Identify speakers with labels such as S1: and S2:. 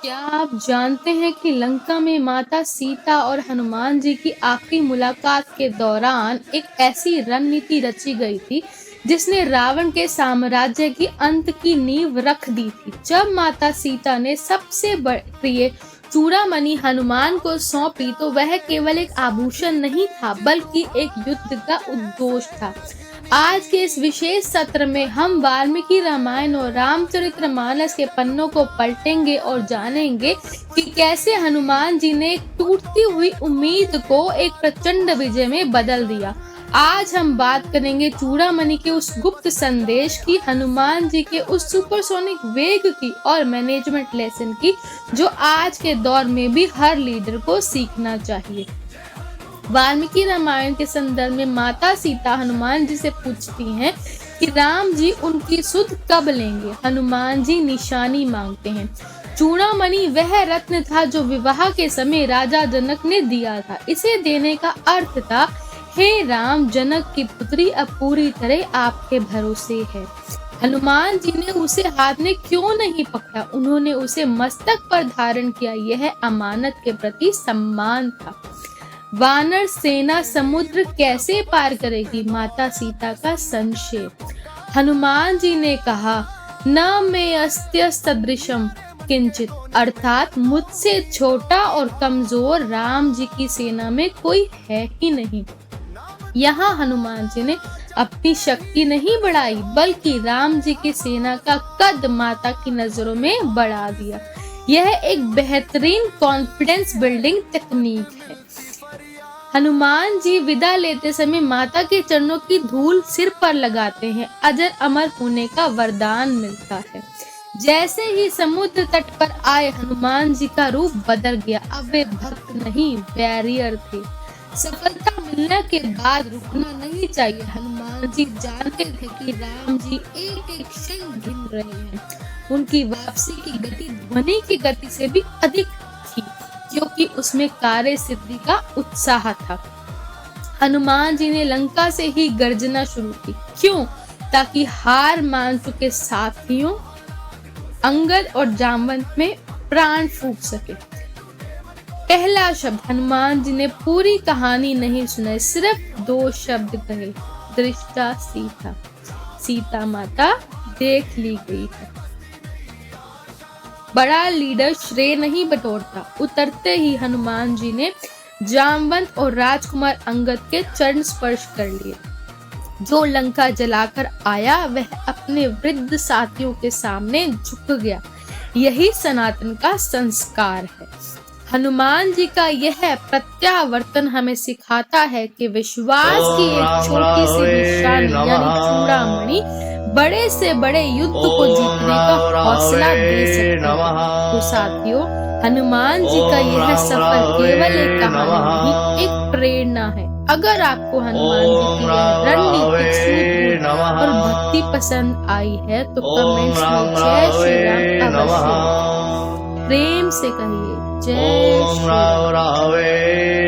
S1: क्या आप जानते हैं कि लंका में माता सीता और हनुमान जी की आखिरी मुलाकात के दौरान एक ऐसी रणनीति रची गई थी जिसने रावण के साम्राज्य की अंत की नींव रख दी थी। जब माता सीता ने सबसे प्रिय चूड़ामणि हनुमान को सौंपी तो वह केवल एक आभूषण नहीं था बल्कि एक युद्ध का उद्घोष था। आज के इस विशेष सत्र में हम वाल्मीकि रामायण और रामचरितमानस के पन्नों को पलटेंगे और जानेंगे कि कैसे हनुमान जी ने टूटती हुई उम्मीद को एक प्रचंड विजय में बदल दिया। आज हम बात करेंगे चूड़ामणि के उस गुप्त संदेश की, हनुमान जी के उस सुपरसोनिक वेग की और मैनेजमेंट लेसन की जो आज के दौर में भी हर लीडर को सीखना चाहिए। वाल्मीकि रामायण के संदर्भ में माता सीता हनुमान जी से पूछती हैं कि राम जी उनकी सुध कब लेंगे। हनुमान जी निशानी मांगते हैं। चूड़ामणि वह रत्न था जो विवाह के समय राजा जनक ने दिया था। इसे देने का अर्थ था, हे राम, जनक की पुत्री अब पूरी तरह आपके भरोसे है। हनुमान जी ने उसे हाथ में क्यों नहीं पकड़ा, उन्होंने उसे मस्तक पर धारण किया। यह अमानत के प्रति सम्मान था। वानर सेना समुद्र कैसे पार करेगी, माता सीता का संशय। हनुमान जी ने कहा, न मैं अस्त्य सदृशम किंचित, अर्थात मुझसे छोटा और कमजोर राम जी की सेना में कोई है ही नहीं। यहाँ हनुमान जी ने अपनी शक्ति नहीं बढ़ाई बल्कि राम जी की सेना का कद माता की नजरों में बढ़ा दिया। यह एक बेहतरीन कॉन्फिडेंस बिल्डिंग तकनीक है। हनुमान जी विदा लेते समय माता के चरणों की धूल सिर पर लगाते हैं। अजर अमर होने का वरदान मिलता है। जैसे ही समुद्र तट पर आए हनुमान जी का रूप बदल गया। अब वे भक्त नहीं, बैरियर थे। सफलता मिलने के बाद रुकना नहीं चाहिए। हनुमान जी जानते थे कि राम जी एक एक क्षण गिन रहे हैं। उनकी वापसी की गति ध्वनि की गति से भी अधिक थी क्योंकि उसमें कार्य सिद्धि का उत्साह था। हनुमान जी ने लंका से ही गर्जना शुरू की। क्यों? ताकि हार मान चुके साथियों अंगद और जामवंत में प्राण फूंक सके। पहला शब्द, हनुमान जी ने पूरी कहानी नहीं सुनाई, सिर्फ 2 शब्द कहे, दृष्टा सीता। सीता माता देख ली गई है। बड़ा लीडर श्रेय नहीं बटोरता। उतरते ही हनुमान जी ने जामवंत और राजकुमार अंगद के चरण स्पर्श कर लिए। जो लंका जलाकर आया वह अपने वृद्ध साथियों के सामने झुक गया। यही सनातन का संस्कार है। हनुमान जी का यह प्रत्यावर्तन हमें सिखाता है कि विश्वास की एक छोटी सी निशानी यानी चूड़ामणि बड़े से बड़े युद्ध को जीतने का हौसला दे सकती है। तो साथियों, हनुमान जी का यह सफर केवल एक कहानी नहीं, एक प्रेरणा है। अगर आपको हनुमान जी की यह रणनीतिक सूझबूझ और भक्ति पसंद आई है तो कमेंट्स में जय श्री राम अवश्य प्रेम से कहिए। जय श्री राम।